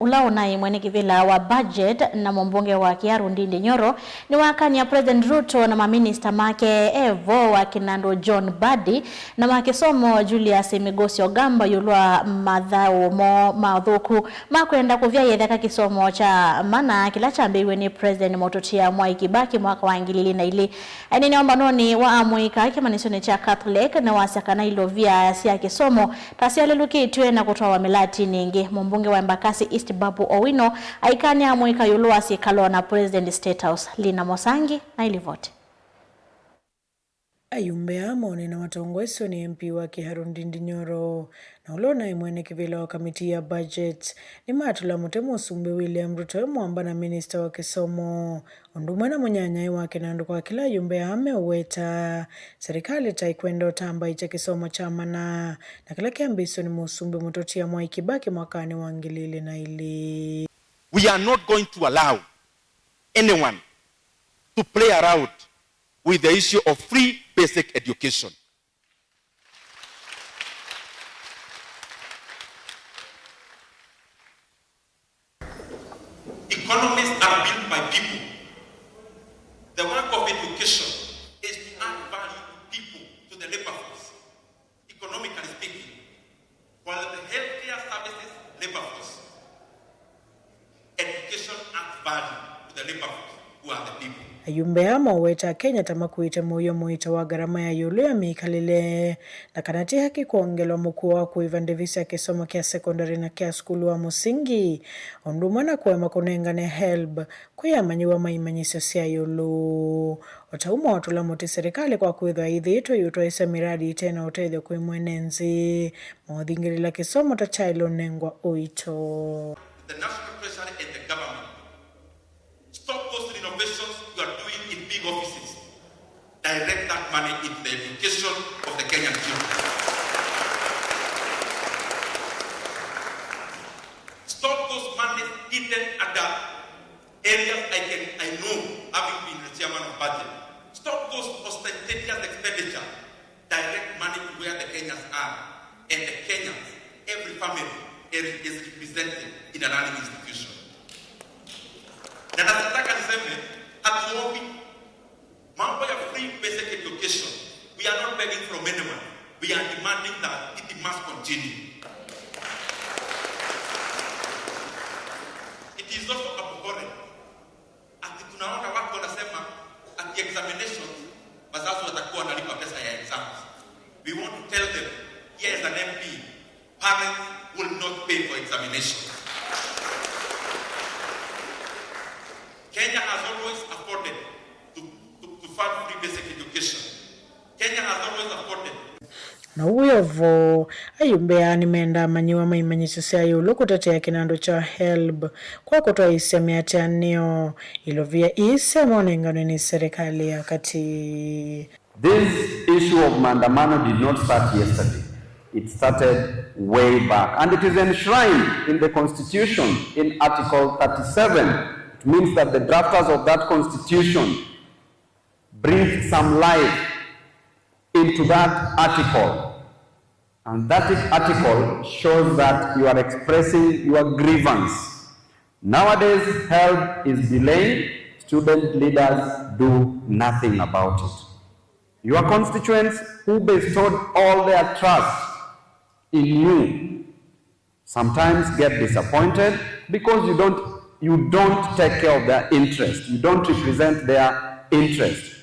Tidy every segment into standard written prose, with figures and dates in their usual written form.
Ulaonai mwenekivila wa budget na mbunge wa Kiaru Ndindi Nyoro ni wakani ya President Ruto na maminista make Evo wa Kinando John Badi na makisomo Julius Migosi Ogamba yulwa madhao mo madhuku makwenda kuvya yetheka kisomo cha mana kila chambiwe ni President Mototia Mwai Kibaki mwaka wa ngilili na ili ni ombanoni wa amuika kimanisoni cha Catholic na wasakana ilo vya siya kisomo tasia leluki itue na kutoa wa milati ningi. Mbunge wa Embakasi East Babu Owino aikani amuika yulua sikalo na President State House Lina Mosangi na ilivote. Ayumbe amone na watongweso ni MP wa Kiaru Ndindi Nyoro na ulona imwene kivila wa kamiti ya budget ni matula mutemu usumbe William Ruto mwamba na minister wa kisomo ondumana munyanya wa Kinando kwa kila yumbe ame uweta serikali taikwendo tamba icha kisomo chamana na kila kiambiso ni musumbe Mototia Mwai Kibaki mwakani wa ngilili na ili. We are not going to allow anyone to play around with the issue of free basic education. Economies are built by people. The work of education is to add value to people, to the labor force, economically speaking, while the healthcare services labor force. Education adds value to the labor force, who are the people. Ayumbe amo weta Kenya tamakuite moyo moita wa garama ya yulu ya mikalile na kanati haki kuongelwa mkuu wa kuivandevisa kisomo kia sekondari na kia skulu wa musingi ondumana kuwa makunengane help kuya manyiwa maimanyisio siya yulu watauma watula muti serikali kwa kuidwa idhito yuto isa miradi itena uteidho kuimwenenzi maudhingirila kisomo ta chailo nengwa oito. The national treasury and the government stop those renovations you are doing in big offices. Direct that money into the education of the Kenyan children. Stop those monies hidden under areas I know, having been the chairman of budget. Stop those ostentatious expenditure. Direct money to where the Kenyans are. And the Kenyans, every family is represented in a learning institution. Na nataka niseme hatuombi mambo ya free basic education. We are not begging from anyone. We are demanding that it must continue. It is also abhorrent. Ati tunaona watu wanasema ati examinations wazazi watakuwa wanalipa pesa ya exams. We want to tell them, here as an MP, parents will not pay for examinations. Kenya has always afforded to fund free basic education. Kenya has always afforded. Na uyovo ayumbe animenda manyiwa maimanyisio siya yulu kutetea Kinando cha help kwa kutoa isemi ya tianio ilovia isemi onengano ni serikali ya kati. This issue of maandamano did not start yesterday. It started way back and it is enshrined in the constitution in Article 37. It means that the drafters of that constitution breathed some life into that article. And that article shows that you are expressing your grievance. Nowadays, help is delayed. Student leaders do nothing about it. Your constituents who bestowed all their trust in you sometimes get disappointed because you don't take care of their interest. You don't represent their interest.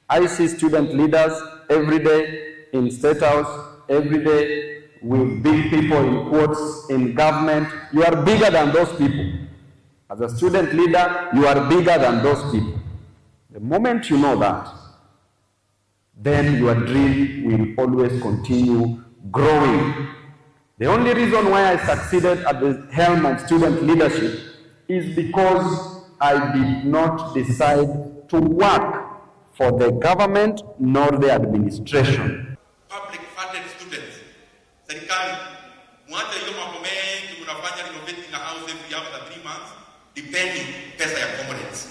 I see student leaders every day in State House, every day with big people in quotes in government. You are bigger than those people. As a student leader, you are bigger than those people. The moment you know that, then your dream will always continue growing. The only reason why I succeeded at the helm of student leadership is because I did not decide to work for the government nor the administration. Public funded students. Serikali, mwacha hiyo mambo mengi mnafanya renovating a house every after 3 months, depending pesa ya components.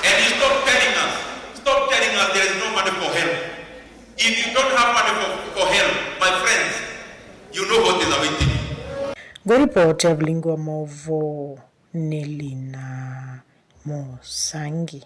And you stop telling us there is no money for help. If you don't have money for help, my friends, You know what is awaiting you. Goripoti ya Mlingo wa Movo Nelina Mosangi.